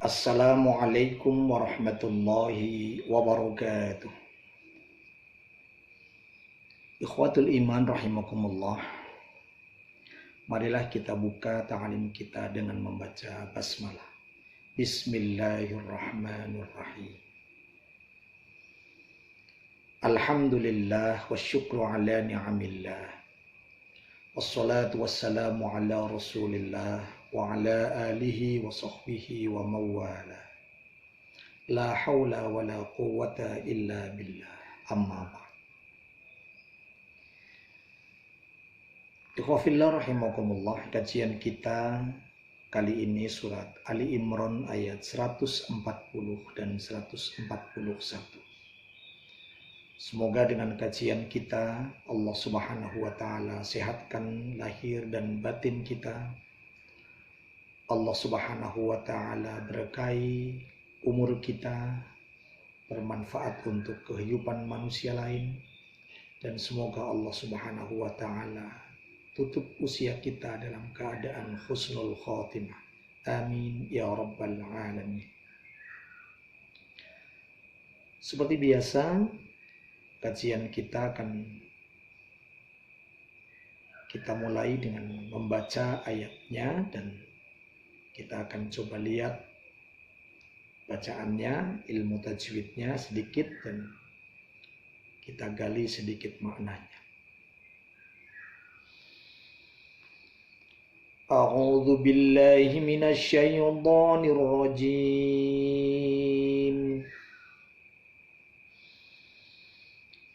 Assalamualaikum warahmatullahi wabarakatuh. Ikhwatul iman rahimakumullah. Marilah kita buka ta'lim kita dengan membaca basmalah. Bismillahirrahmanirrahim. Alhamdulillah wa syukru ala ni'amillah. Wassalatu wassalamu ala rasulillah wa ala alihi wa sahbihi wa mawala. La hawla wa la quwwata illa billah. Amma ba'd. Ikhwafillah rahimakumullah, kajian kita kali ini surat Ali Imran ayat 140 dan 141. Semoga dengan kajian kita Allah Subhanahu wa taala sehatkan lahir dan batin kita. Allah Subhanahu wa taala berkahi umur kita, bermanfaat untuk kehidupan manusia lain, dan semoga Allah Subhanahu wa taala tutup usia kita dalam keadaan husnul khotimah. Amin ya rabbal alamin. Seperti biasa, kajian kita akan kita mulai dengan membaca ayatnya, dan kita akan coba lihat bacaannya, ilmu tajwidnya sedikit, dan kita gali sedikit maknanya. A'udzu billahi minasy syaithanir rajim.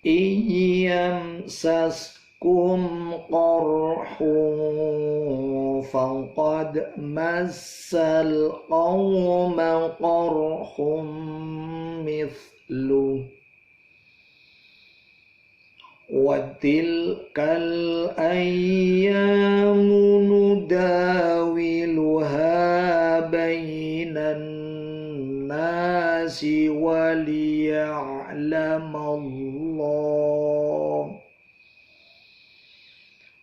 Iyamsaskum qarhun faqad massal qawma qarhun mithluh wa tilkal ayyamu nudawiluha bainan nasi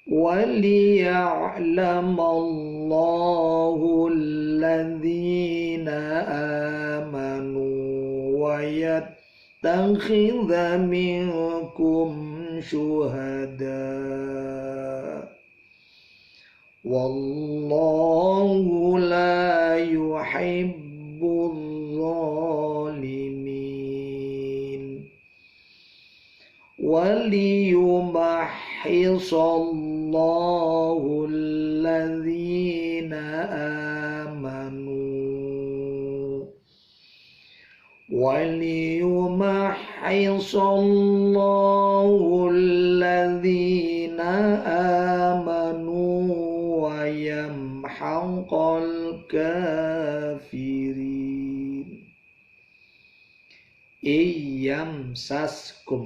وَلِيَعْلَمَ اللَّهُ الَّذِينَ آمَنُوا وَيَتَّخِذَ مِنكُمْ شُهَدَاءَ وَاللَّهُ لَا يُحِبُّ الظَّالِمِينَ وَلِيُمَحِّصَ اللَّهُ الَّذِينَ آمَنُوا وَلِيُمَحِّصَ اللَّهُ الَّذِينَ آمَنُوا وَيَمْحَقَ الْكَافِرِينَ. Iyamsaskum,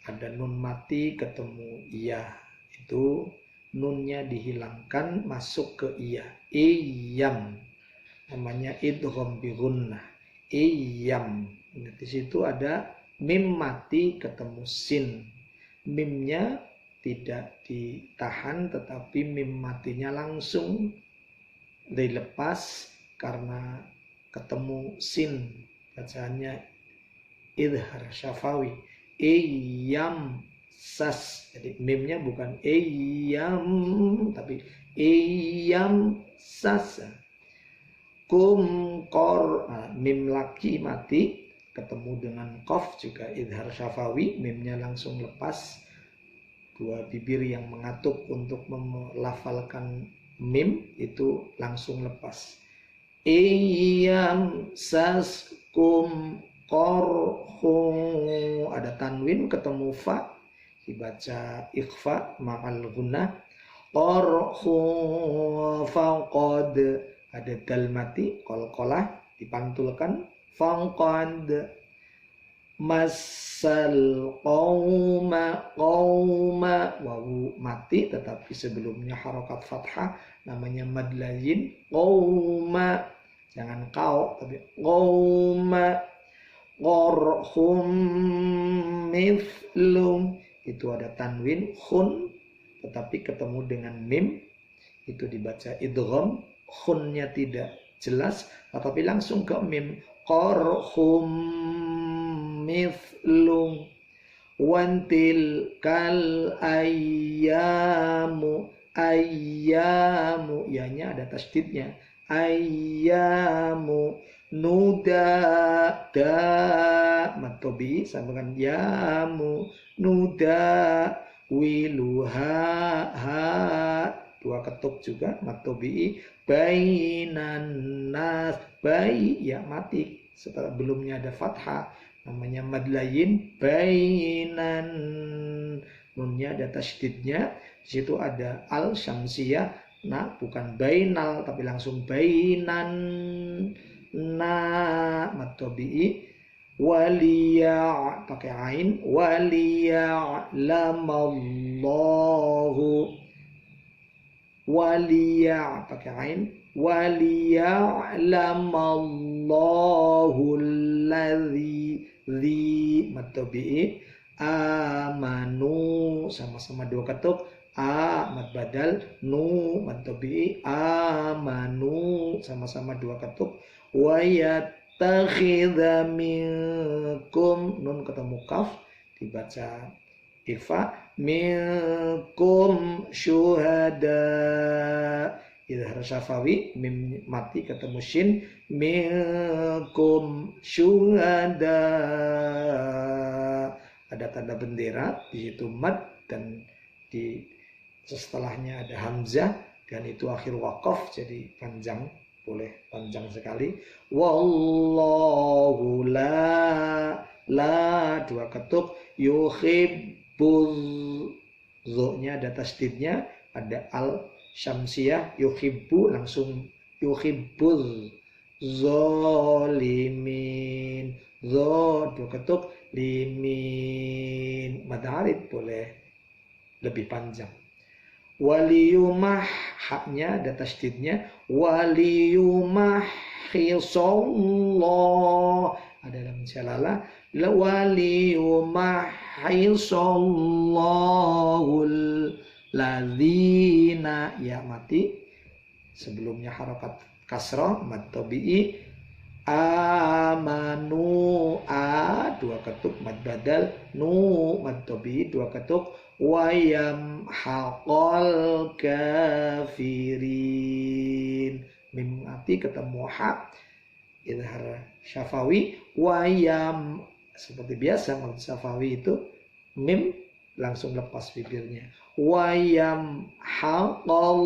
ada nun mati ketemu iya, itu nunnya dihilangkan masuk ke iya. Iyam namanya idgham bi gunnah. Iyam, di situ ada mim mati ketemu sin. Mimnya tidak ditahan, tetapi mim matinya langsung dilepas karena ketemu sin. Bacaannya idhar syafawi. Iyam sas, jadi mimnya bukan iyam tapi iyam sas. Kum kor, mim laki mati ketemu dengan qaf juga idhar syafawi, mimnya langsung lepas. Dua bibir yang mengatup untuk melafalkan mim itu langsung lepas. Iyam sas kum qarhun, ada tanwin ketemu fa, dibaca ikhfa ma'al gunnah. Qarhun faqad, ada dal mati qalqalah dipantulkan. Faqad massal qawma, wawu mati tetapi sebelumnya harakat fathah, namanya mad lazim. Qawma, jangan kau tapi qawma. Qarhum mithlum, itu ada tanwin khun tetapi ketemu dengan mim, itu dibaca idgham, khunnya tidak jelas, tetapi langsung ke mim. Qarhum mithlum wantil kal ayyamu. Ayyamu, yanya ada tasdidnya. Ayyamu nuda da matobi sambungan yamu nuda wiluha ha dua ketuk juga matobi bainan nas bai ya mati setelah belumnya ada fathah namanya mad layin bainan nunnya ada tasdidnya di situ ada al syamsiyah nah bukan bainal tapi langsung bainan na matobi waliya pakai ain waliya'lamallahu waliya pakai ain waliya'lamallahu alladzi matobi amanu sama-sama dua ketuk a mad badal nu mad tabi'i amanu sama-sama dua ketuk wa yattakhidha minkum nun ketemu kaf dibaca ifa minkum syuhada idhar syafawi mim mati ketemu shin minkum syuhada ada tanda bendera di situ mad dan di setelahnya ada hamzah dan itu akhir waqaf jadi panjang boleh panjang sekali wallahu la dua ketuk yuhibbul zo-nya ada tasdidnya ada al syamsiyah yuhibbu langsung yuhibbul zolimin zo dua ketuk limin mad arid boleh lebih panjang. Waliyumah haknya ada tasdidnya waliyumah hisallah ada dalam jalalah waliyumah hisallahul ladzina ya mati sebelumnya harakat kasrah mad tabi'i amanu a dua ketuk mad badal nu mad tabi'i dua ketuk wayam haqal kafirin mim mati ketemu hak idhar syafawi wayam seperti biasa mad syafawi itu mim langsung lepas bibirnya wayam haqal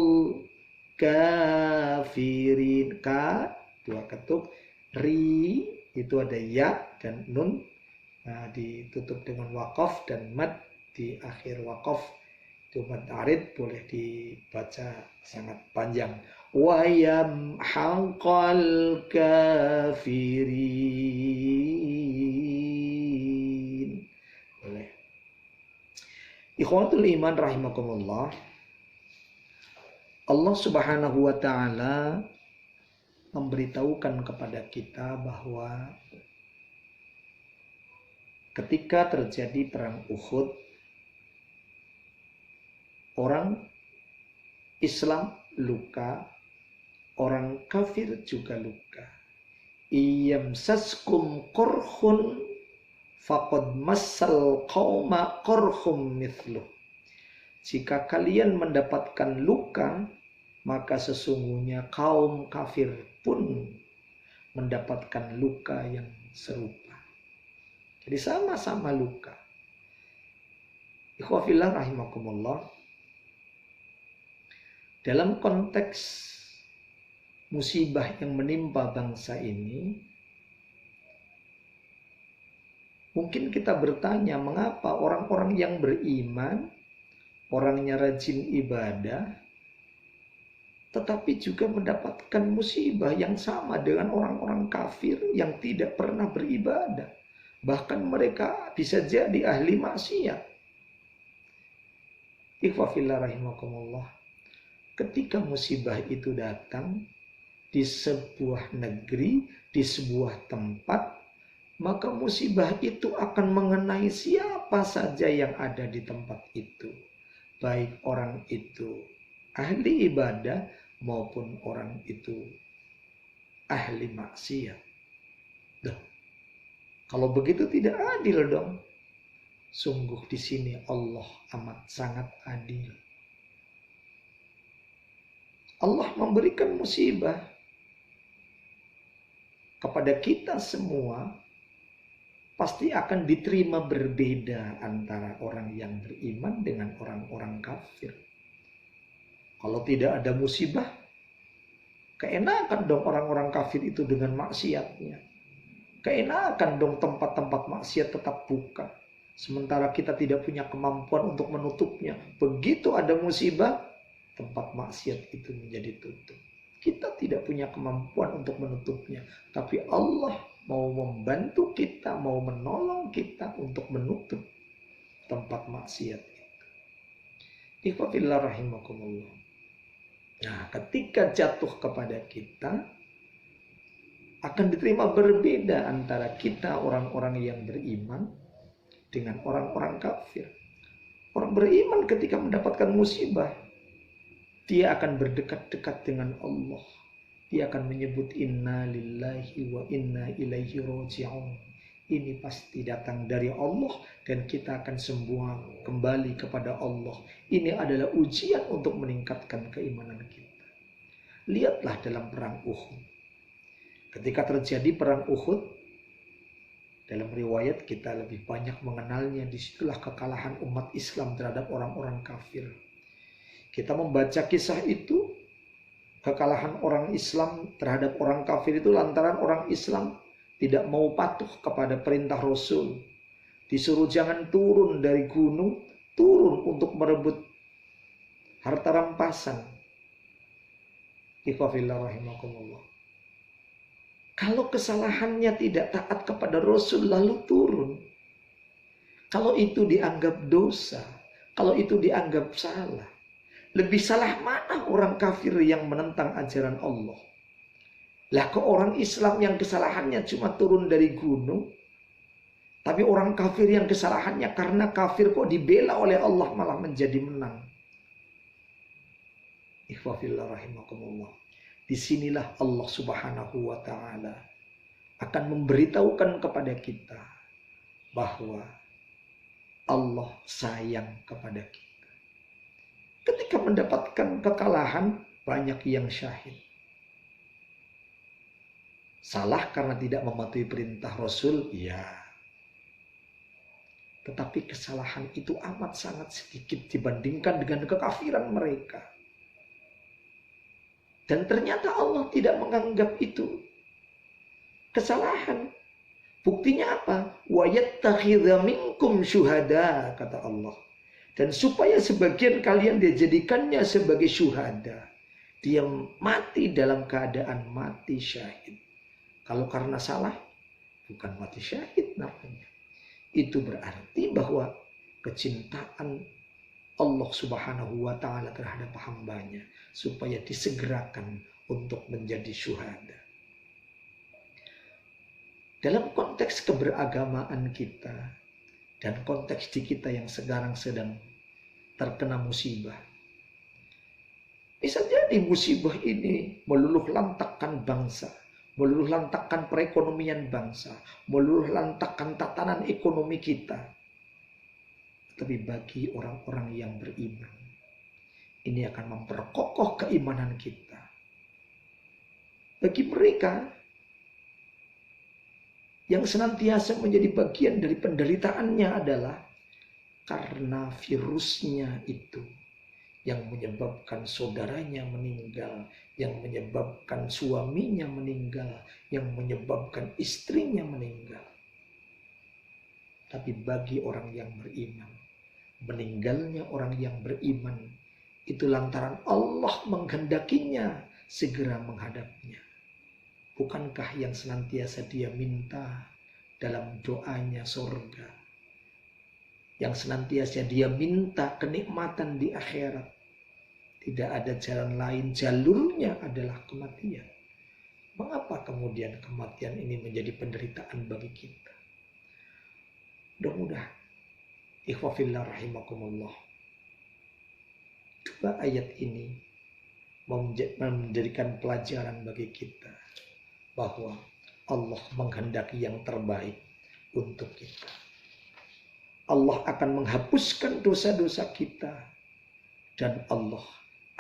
kafirin ka dua ketuk ri itu ada ya dan nun nah, ditutup dengan waqaf dan mad di akhir waqaf itu mad arid boleh dibaca sangat panjang wayam haqal kafirin boleh. Ikhwatul iman rahimakumullah Allah subhanahu wa ta'ala memberitahukan kepada kita bahwa ketika terjadi perang Uhud orang Islam luka, orang kafir juga luka. Iyamsaskum qurhun faqad massal qauma qurhum mithluh. Jika kalian mendapatkan luka, maka sesungguhnya kaum kafir pun mendapatkan luka yang serupa. Jadi sama-sama luka. Ikhwafillah rahimakumullah. Dalam konteks musibah yang menimpa bangsa ini, mungkin kita bertanya mengapa orang-orang yang beriman, orangnya rajin ibadah, tetapi juga mendapatkan musibah yang sama dengan orang-orang kafir yang tidak pernah beribadah. Bahkan mereka bisa jadi ahli maksiat. Ikhwafillah rahimakumullah. Ketika musibah itu datang di sebuah negeri, di sebuah tempat, maka musibah itu akan mengenai siapa saja yang ada di tempat itu. Baik orang itu ahli ibadah maupun orang itu ahli maksiat. Duh, kalau begitu tidak adil dong. Sungguh di sini Allah amat sangat adil. Allah memberikan musibah kepada kita semua, pasti akan diterima berbeda antara orang yang beriman dengan orang-orang kafir. Kalau tidak ada musibah, keenakan dong orang-orang kafir itu dengan maksiatnya. Keenakan dong tempat-tempat maksiat tetap buka. Sementara kita tidak punya kemampuan untuk menutupnya. Begitu ada musibah, tempat maksiat itu menjadi tutup. Kita tidak punya kemampuan untuk menutupnya. Tapi Allah mau membantu kita, mau menolong kita untuk menutup tempat maksiat itu. Ikhwafillah rahimakumullah. Nah, ketika jatuh kepada kita, akan diterima berbeda antara kita orang-orang yang beriman dengan orang-orang kafir. Orang beriman ketika mendapatkan musibah, dia akan berdekat-dekat dengan Allah. Dia akan menyebut inna lillahi wa inna ilaihi roji'un. Ini pasti datang dari Allah dan kita akan semua kembali kepada Allah. Ini adalah ujian untuk meningkatkan keimanan kita. Lihatlah dalam perang Uhud. Ketika terjadi perang Uhud, dalam riwayat kita lebih banyak mengenalnya. Disitulah kekalahan umat Islam terhadap orang-orang kafir. Kita membaca kisah itu, kekalahan orang Islam terhadap orang kafir itu lantaran orang Islam tidak mau patuh kepada perintah Rasul. Disuruh jangan turun dari gunung, turun untuk merebut harta rampasan. Ikhwafillah rahimakumullah. Kalau kesalahannya tidak taat kepada Rasul lalu turun, kalau itu dianggap dosa, kalau itu dianggap salah, lebih salah mana orang kafir yang menentang ajaran Allah? Lah ke orang Islam yang kesalahannya cuma turun dari gunung, tapi orang kafir yang kesalahannya karena kafir kok dibela oleh Allah malah menjadi menang. Ikhwafillah rahimakumullah. Disinilah Allah subhanahu wa ta'ala akan memberitahukan kepada kita bahwa Allah sayang kepada kita. Ketika mendapatkan kekalahan, banyak yang syahid. Salah karena tidak mematuhi perintah Rasul, ya. Tetapi kesalahan itu amat sangat sedikit dibandingkan dengan kekafiran mereka. Dan ternyata Allah tidak menganggap itu kesalahan. Buktinya apa? Wa yattakhidha minkum syuhada, kata Allah. Dan supaya sebagian kalian dijadikannya sebagai syuhada. Dia mati dalam keadaan mati syahid. Kalau karena salah, bukan mati syahid namanya. Itu berarti bahwa kecintaan Allah subhanahu wa ta'ala terhadap hambanya supaya disegerakan untuk menjadi syuhada. Dalam konteks keberagamaan kita dan konteks di kita yang sekarang sedang terkena musibah, bisa jadi musibah ini meluluh lantakkan bangsa, meluluh lantakkan perekonomian bangsa, meluluh lantakkan tatanan ekonomi kita. Tapi bagi orang-orang yang beriman, ini akan memperkokoh keimanan kita. Bagi mereka yang senantiasa menjadi bagian dari penderitaannya adalah karena virusnya itu yang menyebabkan saudaranya meninggal, yang menyebabkan suaminya meninggal, yang menyebabkan istrinya meninggal. Tapi bagi orang yang beriman, meninggalnya orang yang beriman itu lantaran Allah menghendakinya segera menghadapnya. Bukankah yang senantiasa dia minta dalam doanya surga? Yang senantiasa dia minta kenikmatan di akhirat. Tidak ada jalan lain, jalurnya adalah kematian. Mengapa kemudian kematian ini menjadi penderitaan bagi kita? Mudah-mudahan ikhwafillah rahimakumullah, dua ayat ini menjadikan pelajaran bagi kita bahwa Allah menghendaki yang terbaik untuk kita. Allah akan menghapuskan dosa-dosa kita dan Allah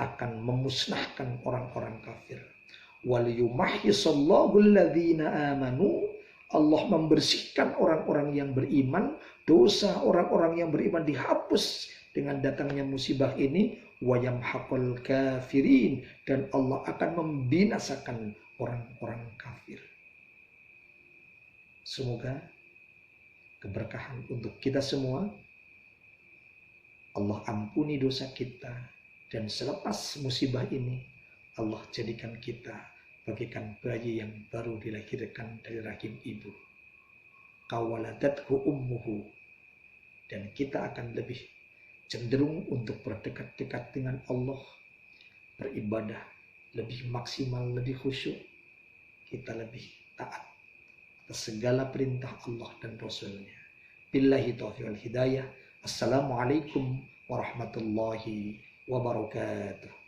akan memusnahkan orang-orang kafir. Wal yumahhisallahu alladzina amanu. Allah membersihkan orang-orang yang beriman, dosa orang-orang yang beriman dihapus dengan datangnya musibah ini. Wa yamhaqul kafirin, dan Allah akan membinasakan orang-orang kafir. Semoga keberkahan untuk kita semua. Allah ampuni dosa kita, dan selepas musibah ini Allah jadikan kita bagaikan bayi yang baru dilahirkan dari rahim ibu. Kawaladathu ummuhu, dan kita akan lebih cenderung untuk berdekat-dekat dengan Allah, beribadah lebih maksimal, lebih khusyuk. Kita lebih taat atas segala perintah Allah dan Rasulnya. Billahi taufiq wal hidayah. Assalamualaikum warahmatullahi wabarakatuh.